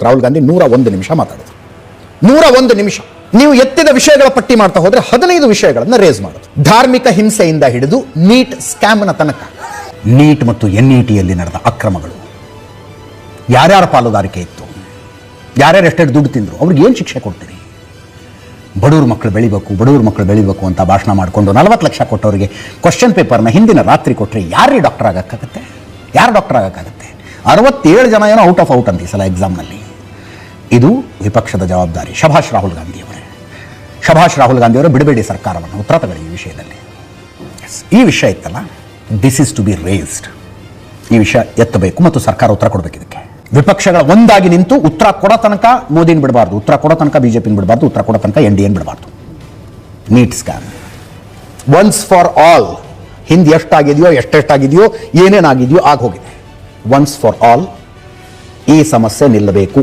ರಾಹುಲ್ ಗಾಂಧಿ 101 ನಿಮಿಷ ಮಾತಾಡಿದ್ರು. 101 ನಿಮಿಷ ನೀವು ಎತ್ತಿದ ವಿಷಯಗಳ ಪಟ್ಟಿ ಮಾಡ್ತಾ ಹೋದ್ರೆ 15 ವಿಷಯಗಳನ್ನು ರೇಸ್ ಮಾಡೋದು. ಧಾರ್ಮಿಕ ಹಿಂಸೆಯಿಂದ ಹಿಡಿದು ನೀಟ್ ಸ್ಕ್ಯಾಮ್ನ ತನಕ, ನೀಟ್ ಮತ್ತು NETಯಲ್ಲಿ ನಡೆದ ಅಕ್ರಮಗಳು, ಯಾರ್ಯಾರ ಪಾಲುದಾರಿಕೆ ಇತ್ತು, ಯಾರ್ಯಾರು ಎಷ್ಟೆಷ್ಟು ದುಡ್ಡು ತಿಂದರು, ಅವ್ರಿಗೆ ಏನು ಶಿಕ್ಷೆ ಕೊಡ್ತೀರಿ? ಬಡವ್ರ ಮಕ್ಕಳು ಬೆಳಿಬೇಕು ಅಂತ ಭಾಷಣ ಮಾಡಿಕೊಂಡು 40 ಲಕ್ಷ ಕೊಟ್ಟವರಿಗೆ ಕ್ವಶನ್ ಪೇಪರ್ನ ಹಿಂದಿನ ರಾತ್ರಿ ಕೊಟ್ಟರೆ ಯಾರೇ ಡಾಕ್ಟರ್ ಆಗೋಕ್ಕಾಗತ್ತೆ? ಯಾರು ಡಾಕ್ಟರ್ ಆಗೋಕ್ಕಾಗತ್ತೆ? 67 ಜನ ಏನೋ ಔಟ್ ಅಂತ ಈ ಸಲ ಎಕ್ಸಾಮ್ನಲ್ಲಿ. ಇದು ವಿಪಕ್ಷದ ಜವಾಬ್ದಾರಿ. ಶಭಾಷ್ ರಾಹುಲ್ ಗಾಂಧಿಯವರೇ, ಬಿಡಬೇಡಿ ಸರ್ಕಾರವನ್ನು, ಉತ್ತರ ತಗೊಳ್ಳಿ ಈ ವಿಷಯದಲ್ಲಿ. ಈ ವಿಷಯ ಇತ್ತಲ್ಲ, this is to be raised. ಈ ವಿಷಯ ಎತ್ತಬೇಕು ಮತ್ತು ಸರ್ಕಾರ ಉತ್ತರ ಕೊಡಬೇಕು. ಇದಕ್ಕೆ ವಿಪಕ್ಷಗಳ ಒಂದಾಗಿ ನಿಂತು ಉತ್ತರ ಕೊಡೋ ತನಕ ಮೋದಿನ ಬಿಡಬಾರ್ದು, ಉತ್ತರ ಕೊಡೋ ತನಕ BJP ಬಿಡಬಾರ್ದು, ಉತ್ತರ ಕೊಡೋ ತನಕ NDA ಬಿಡಬಾರ್ದು. NEET scam once for all. ಹಿಂದೆ ಎಷ್ಟೆಷ್ಟಾಗಿದೆಯೋ ಏನೇನಾಗಿದೆಯೋ ಆಗೋಗಿದೆ. ಒನ್ಸ್ ಫಾರ್ ಆಲ್ ಈ ಸಮಸ್ಯೆ ನಿಲ್ಲಬೇಕು.